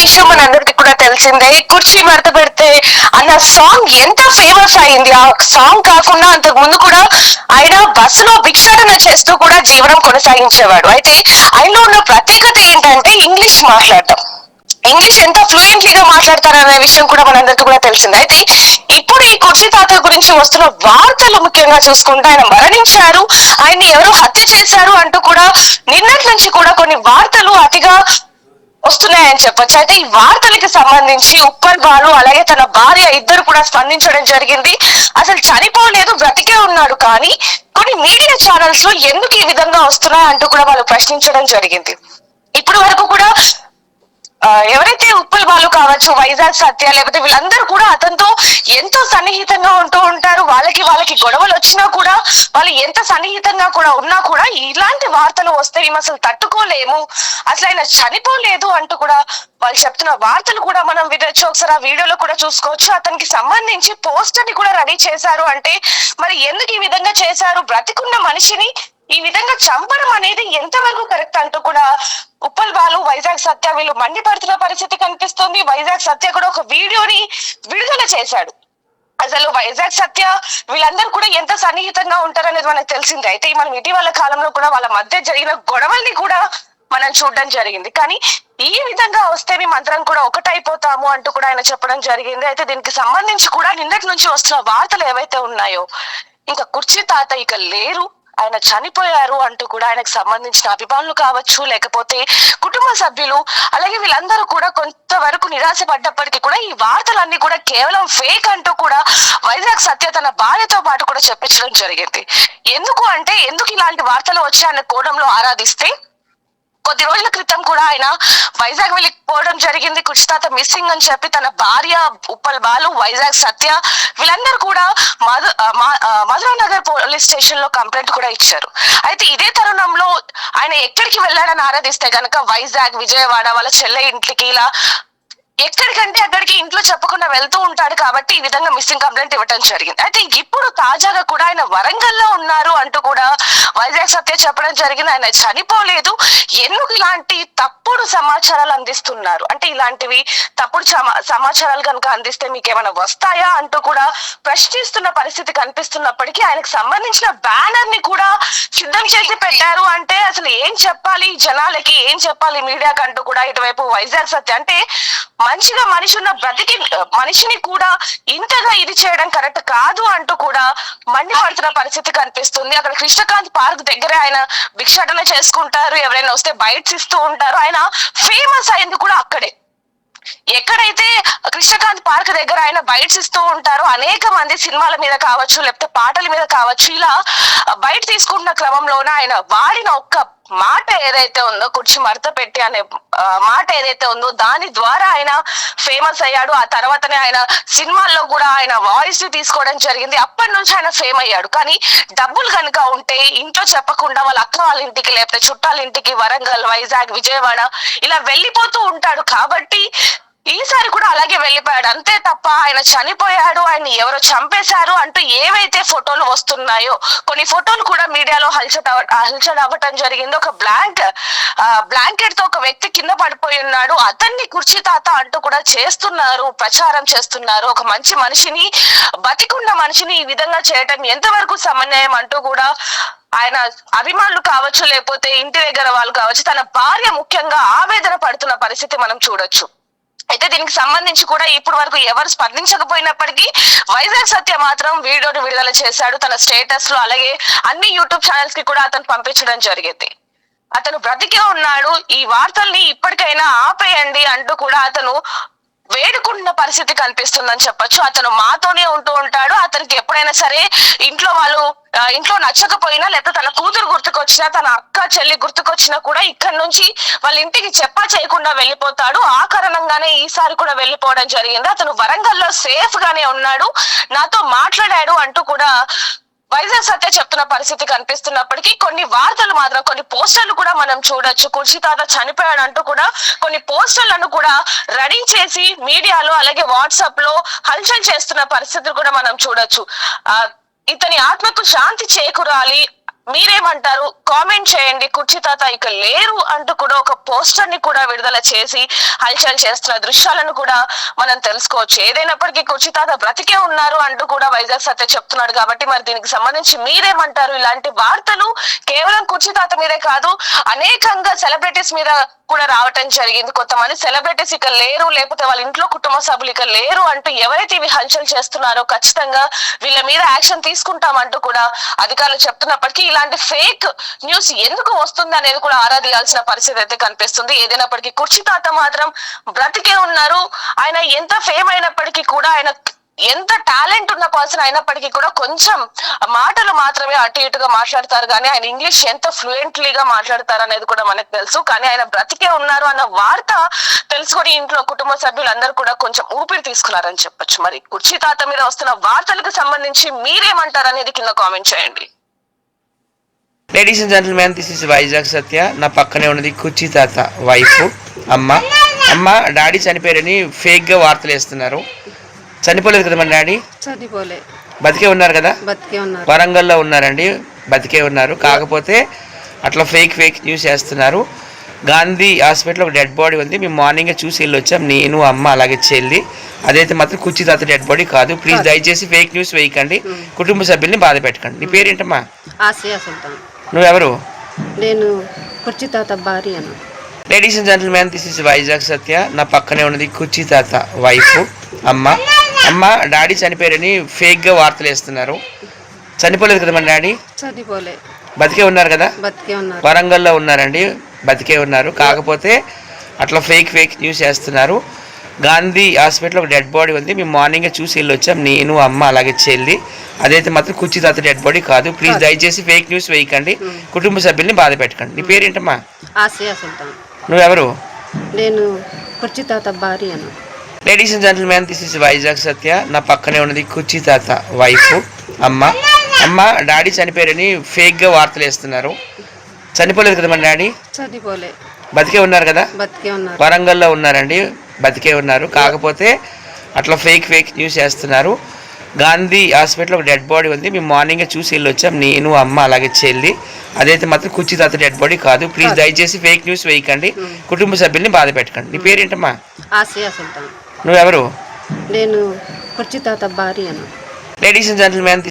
విషయం మనందరికి కూడా తెలిసిందే. కుర్చీ మడత పెడితే అన్న సాంగ్ ఎంత ఫేమస్ అయింది. ఆ సాంగ్ కాకుండా అంతకు ముందు కూడా ఆయన బస్సులో భిక్షాటన చేస్తూ కూడా జీవనం కొనసాగించేవాడు. అయితే ఆయనలో ఉన్న ప్రత్యేకత ఏంటంటే ఇంగ్లీష్ మాట్లాడటం. ఇంగ్లీష్ ఎంత ఫ్లూయెంట్లీగా మాట్లాడతారనే విషయం కూడా మనందరికీ కూడా తెలిసింది. అయితే ఇప్పుడు ఈ కుర్చీ తాత గురించి వస్తున్న వార్తలు ముఖ్యంగా చూసుకుంటే ఆయన మరణించారు, ఆయన్ని ఎవరో హత్య చేశారు అంటూ కూడా నిన్నటి నుంచి కూడా కొన్ని వార్తలు అతిగా వస్తున్నాయని చెప్పొచ్చు. అయితే ఈ వార్తలకి సంబంధించి ఉప్పల్ బాలు అలాగే తన భార్య ఇద్దరు కూడా స్పందించడం జరిగింది. అసలు చనిపోలేదు, బ్రతికే ఉన్నాడు, కానీ కొన్ని మీడియా ఛానల్స్ లో ఎందుకు ఈ విధంగా వస్తున్నాయి అంటూ కూడా వాళ్ళు ప్రశ్నించడం జరిగింది. ఇప్పటి వరకు కూడా ఎవరైతే ఉప్పల్ బాలు కావచ్చు, వైజాగ్ సత్య, లేకపోతే వీళ్ళందరూ కూడా అతనితో ఎంతో సన్నిహితంగా ఉంటూ ఉంటారు. వాళ్ళకి గొడవలు వచ్చినా కూడా వాళ్ళు ఎంత సన్నిహితంగా కూడా ఉన్నా కూడా ఇలాంటి వార్తలు వస్తే మేము అసలు తట్టుకోలేము, అసలు ఆయన చనిపోలేదు అంటూ కూడా వాళ్ళు చెప్తున్న వార్తలు కూడా మనం వినొచ్చు. ఒకసారి ఆ వీడియోలో కూడా చూసుకోవచ్చు. అతనికి సంబంధించి పోస్టర్ ని కూడా రెడీ చేశారు. అంటే మరి ఎందుకు ఈ విధంగా చేశారు? బ్రతికున్న మనిషిని ఈ విధంగా చంపడం అనేది ఎంతవరకు కరెక్ట్ అంటూ కూడా ఉప్పల్ బాలు, వైజాగ్ సత్య వీళ్ళు మండిపడుతున్న పరిస్థితి కనిపిస్తుంది. వైజాగ్ సత్య కూడా ఒక వీడియోని విడుదల చేశాడు. అసలు వైజాగ్ సత్య వీళ్ళందరూ కూడా ఎంత సన్నిహితంగా ఉంటారనేది మనకు తెలిసిందే. అయితే మనం ఇటీవల కాలంలో కూడా వాళ్ళ మధ్య జరిగిన గొడవల్ని కూడా మనం చూడడం జరిగింది. కానీ ఈ విధంగా వస్తే మేమందరం కూడా ఒకటైపోతాము అంటూ కూడా ఆయన చెప్పడం జరిగింది. అయితే దీనికి సంబంధించి కూడా నిన్నటి నుంచి వస్తున్న వార్తలు ఏవైతే ఉన్నాయో, ఇంకా కుర్చీ తాత ఇక లేరు, ఆయన చనిపోయారు అంటూ కూడా ఆయనకు సంబంధించిన అభిమానులు కావచ్చు, లేకపోతే కుటుంబ సభ్యులు, అలాగే వీళ్ళందరూ కూడా కొంతవరకు నిరాశపడ్డప్పటికీ కూడా ఈ వార్తలన్నీ కూడా కేవలం ఫేక్ అంటూ కూడా వైజాగ్ సత్య తన భార్యతో పాటు కూడా చెప్పించడం జరిగింది. ఎందుకు ఇలాంటి వార్తలు వచ్చాయన్న కోణంలో ఆరాధిస్తే కొద్ది రోజుల క్రితం కూడా ఆయన వైజాగ్ వెళ్ళిపోవడం జరిగింది. కుర్చీతాత మిస్సింగ్ అని చెప్పి తన భార్య ఉప్పల్ బాలు, వైజాగ్ సత్య వీళ్ళందరూ కూడా మధురా నగర్ పోలీస్ స్టేషన్ లో కంప్లైంట్ కూడా ఇచ్చారు. అయితే ఇదే తరుణంలో ఆయన ఎక్కడికి వెళ్ళాడని ఆరాధిస్తే కనుక వైజాగ్, విజయవాడ, వాళ్ళ చెల్లె ఇంటికి, ఇలా ఎక్కడికంటే అక్కడికి ఇంట్లో చెప్పకుండా వెళ్తూ ఉంటాడు. కాబట్టి ఈ విధంగా మిస్సింగ్ కంప్లైంట్ ఇవ్వడం జరిగింది. అయితే ఇప్పుడు తాజాగా కూడా ఆయన వరంగల్లో ఉన్నారు అంటూ కూడా వైజాగ్ సత్య చెప్పడం జరిగింది. ఆయన చనిపోలేదు, ఎందుకు ఇలాంటి తప్పుడు సమాచారాలు అందిస్తున్నారు, అంటే ఇలాంటివి తప్పుడు సమాచారాలు కనుక అందిస్తే మీకు ఏమైనా వస్తాయా అంటూ కూడా ప్రశ్నిస్తున్న పరిస్థితి కనిపిస్తున్నప్పటికీ ఆయనకు సంబంధించిన బ్యానర్ ని కూడా సిద్ధం చేసి పెట్టారు. అంటే అసలు ఏం చెప్పాలి జనాలకి, ఏం చెప్పాలి మీడియాకి అంటూ కూడా ఇటువైపు వైజాగ్ సత్య అంటే మంచిగా మనిషి ఉన్న బ్రతికి మనిషిని కూడా ఇంతగా ఇది చేయడం కరెక్ట్ కాదు అంటూ కూడా మండిపడుతున్న పరిస్థితి కనిపిస్తుంది. అక్కడ కృష్ణకాంత్ పార్క్ దగ్గర ఆయన భిక్షాటన చేసుకుంటారు, ఎవరైనా వస్తే బైట్స్ ఇస్తూ ఉంటారు. ఆయన ఫేమస్ అయింది కూడా అక్కడే. ఎక్కడైతే కృష్ణకాంత్ పార్క్ దగ్గర ఆయన బైట్స్ ఇస్తూ ఉంటారో అనేక మంది సినిమాల మీద కావచ్చు, లేకపోతే పాటల మీద కావచ్చు, ఇలా బయట తీసుకుంటున్న క్రమంలోనే ఆయన వాడిన ఒక్క మాట ఏదైతే ఉందో, కుర్చీ మడత పెట్టి అనే మాట ఏదైతే ఉందో దాని ద్వారా ఆయన ఫేమస్ అయ్యాడు. ఆ తర్వాతనే ఆయన సినిమాల్లో కూడా ఆయన వాయిస్ తీసుకోవడం జరిగింది. అప్పటి నుంచి ఆయన ఫేమ్ అయ్యాడు. కానీ డబ్బులు కనుక ఉంటే ఇంట్లో చెప్పకుండా వాళ్ళ అక్క వాళ్ళ ఇంటికి, లేకపోతే చుట్టాల ఇంటికి, వరంగల్, వైజాగ్, విజయవాడ ఇలా వెళ్ళిపోతూ ఉంటాడు. కాబట్టి ఈసారి కూడా అలాగే వెళ్ళిపోయాడు, అంతే తప్ప ఆయన చనిపోయాడు, ఆయన ఎవరో చంపేశారు అంటూ ఏవైతే ఫోటోలు వస్తున్నాయో, కొన్ని ఫోటోలు కూడా మీడియాలో హల్చల్ అవ్వటం జరిగింది. ఒక బ్లాంకెట్ తో ఒక వ్యక్తి కింద పడిపోయి ఉన్నాడు, అతన్ని కుర్చీ తాత అంటూ కూడా చేస్తున్నారు, ప్రచారం చేస్తున్నారు. ఒక మంచి మనిషిని, బతికున్న మనిషిని ఈ విధంగా చేయటం ఎంతవరకు సమన్వయం అంటూ కూడా ఆయన అభిమానులు కావచ్చు, లేకపోతే ఇంటి దగ్గర వాళ్ళు కావచ్చు, తన భార్య ముఖ్యంగా ఆవేదన పడుతున్న పరిస్థితి మనం చూడొచ్చు. అయితే దీనికి సంబంధించి కూడా ఇప్పటి వరకు ఎవరు స్పందించకపోయినప్పటికీ వైజాగ్ సత్య మాత్రం వీడియోని విడుదల చేశాడు తన స్టేటస్ లో, అలాగే అన్ని యూట్యూబ్ ఛానల్స్ కి కూడా అతను పంపించడం జరిగింది. అతను బ్రతికే ఉన్నాడు, ఈ వార్తల్ని ఇప్పటికైనా ఆపేయండి అంటూ కూడా అతను వేడుకుంటున్న పరిస్థితి కనిపిస్తుందని చెప్పొచ్చు. అతను మాతోనే ఉంటూ ఉంటాడు. అతనికి ఎప్పుడైనా సరే ఇంట్లో నచ్చకపోయినా, లేకపోతే తన కూతురు గుర్తుకొచ్చినా, తన అక్క చెల్లి గుర్తుకొచ్చినా కూడా ఇక్కడ నుంచి వాళ్ళ ఇంటికి చెప్పా చేయకుండా వెళ్ళిపోతాడు. ఆ కారణంగానే ఈసారి కూడా వెళ్ళిపోవడం జరిగింది. అతను వరంగల్లో సేఫ్ గానే ఉన్నాడు, నాతో మాట్లాడాడు అంటూ కూడా వైజాగ్ సత్య చెప్తున్న పరిస్థితి కనిపిస్తున్నప్పటికీ కొన్ని వార్తలు మాత్రం, కొన్ని పోస్టర్లు కూడా మనం చూడొచ్చు. కుర్చీ తాత చనిపోయాడు అంటూ కూడా కొన్ని పోస్టర్లను కూడా రెడీ చేసి మీడియాలో, అలాగే వాట్సాప్ లో హల్చల్ చేస్తున్న పరిస్థితులు కూడా మనం చూడొచ్చు. ఇతని ఆత్మకు శాంతి చేకూరాలి, మీరేమంటారు? కామెంట్ చేయండి. కుర్చీ తాత ఇక లేరు అంటూ కూడా ఒక పోస్టర్ ని కూడా విడుదల చేసి హల్చల్ చేస్తున్న దృశ్యాలను కూడా మనం తెలుసుకోవచ్చు. ఏదైనప్పటికీ కుర్చీ తాత బ్రతికే ఉన్నారు అంటూ కూడా వైజాగ్ సత్య చెప్తున్నాడు కాబట్టి మరి దీనికి సంబంధించి మీరేమంటారు? ఇలాంటి వార్తలు కేవలం కుర్చీ తాత మీదే కాదు, అనేకంగా సెలబ్రిటీస్ మీద కూడా రావటం జరిగింది. కొంతమంది సెలబ్రిటీస్ ఇక లేరు, లేకపోతే వాళ్ళ ఇంట్లో కుటుంబ సభ్యులు ఇక లేరు అంటూ ఎవరైతే ఇవి హల్చల్ చేస్తున్నారో ఖచ్చితంగా వీళ్ళ మీద యాక్షన్ తీసుకుంటామంటూ కూడా అధికారులు చెప్తున్నప్పటికీ ఇలాంటి ఫేక్ న్యూస్ ఎందుకు వస్తుంది అనేది కూడా ఆరా తీయాల్సిన పరిస్థితి అయితే కనిపిస్తుంది. ఏదైనప్పటికీ కుర్చీ తాత మాత్రం బ్రతికే ఉన్నారు. ఆయన ఎంత ఫేమ్ అయినప్పటికీ కూడా, ఆయన ఎంత టాలెంట్ ఉన్న పర్సన్ అయినప్పటికీ కూడా కొంచెం మాటలు మాత్రమే అటు ఇటుగా మాట్లాడతారు కానీ ఆయన ఇంగ్లీష్ ఎంత ఫ్లూయెంట్లీగా మాట్లాడతారు అనేది కూడా మనకు తెలుసు. కానీ ఆయన బ్రతికే ఉన్నారు అన్న వార్త తెలుసుకొని ఇంట్లో కుటుంబ సభ్యులందరూ కూడా కొంచెం ఊపిరి తీసుకున్నారని చెప్పొచ్చు. మరి కుర్చీ తాత మీద వస్తున్న వార్తలకు సంబంధించి మీరేమంటారు అనేది కింద కామెంట్ చేయండి. Ladies and gentlemen, this is Vizag Satya. నా పక్కనే ఉన్నది కుర్చీ తాత వైఫ్ అమ్మ. డాడీ చనిపోయారని ఫేక్ గా వార్తలు వేస్తున్నారు. చనిపోలేదు కదా మన డాడీ? చనిపోలే, బతికే ఉన్నారు కదా? బతికే ఉన్నారు. వరంగల్లో ఉన్నారండి, బతికే ఉన్నారు. కాకపోతే అట్లా ఫేక్ న్యూస్ వేస్తున్నారు. గాంధీ హాస్పిటల్ ఒక డెడ్ బాడీ ఉంది, మేము మార్నింగే చూసి వెళ్ళి వచ్చాం, నేను అమ్మ అలాగే చెల్లి. అదైతే మాత్రం కుర్చీ తాత డెడ్ బాడీ కాదు. ప్లీజ్ దయచేసి ఫేక్ న్యూస్ వేయకండి, కుటుంబ సభ్యుల్ని బాధ పెట్టకండి. నీ పేరేంటమ్మా? ఆసియా సుల్తాన్. నువ్వెవరు? నేను కుర్చీ తాత భార్యను. Ladies and gentlemen, this is Vizag Satya. నా పక్కనే ఉన్నది కుర్చీ తాత వైఫ్ అమ్మ. డాడీ చనిపోయారని ఫేక్ గా వార్తలు వేస్తున్నారు. చనిపోలేదు కదా మన డాడీ? చనిపోలే, బతికే ఉన్నారు కదా? బతికే ఉన్నారు. వరంగల్లో ఉన్నారండి, బతికే ఉన్నారు. కాకపోతే అట్లా ఫేక్ న్యూస్ వేస్తున్నారు. గాంధీ హాస్పిటల్ ఒక డెడ్ బాడీ ఉంది, మేము మార్నింగే చూసి వెళ్ళి వచ్చాం, నేను అమ్మ అలాగే చెల్లి. అదైతే మాత్రం కుర్చీ తాత డెడ్ బాడీ కాదు. ప్లీజ్ దయచేసి ఫేక్ న్యూస్ వేయకండి, కుటుంబ సభ్యుల్ని బాధ పెట్టకండి. నీ పేరేంటమ్మా? ఆసియా సుల్తాన్. నువ్వెవరు? నేను కుర్చీ తాత భార్యను. Ladies and gentlemen, this is Vizag Satya. నా పక్కనే ఉన్నది కుర్చీ తాత వైఫ్ అమ్మ. డాడీ చనిపోయారని ఫేక్ గా వార్తలు వేస్తున్నారు. చనిపోలేదు కదా మన డాడీ? చనిపోలే, బతికే ఉన్నారు కదా? బతికే ఉన్నారు. వరంగల్లో ఉన్నారండి, బతికే ఉన్నారు. కాకపోతే అట్లా ఫేక్ న్యూస్ వేస్తున్నారు. గాంధీ హాస్పిటల్ ఒక డెడ్ బాడీ ఉంది, మేము మార్నింగే చూసి వెళ్ళి వచ్చాం, నేను అమ్మ అలాగే చెల్లి. అదైతే మాత్రం కుర్చీ తాత డెడ్ బాడీ కాదు. ప్లీజ్ దయచేసి ఫేక్ న్యూస్ వేయకండి, కుటుంబ సభ్యుల్ని బాధ పెట్టకండి. నీ పేరేంటమ్మా? ఆసియా సుల్తాన్. నువ్వెవరు? నేను కుర్చీ తాత భార్యను. Ladies and gentlemen,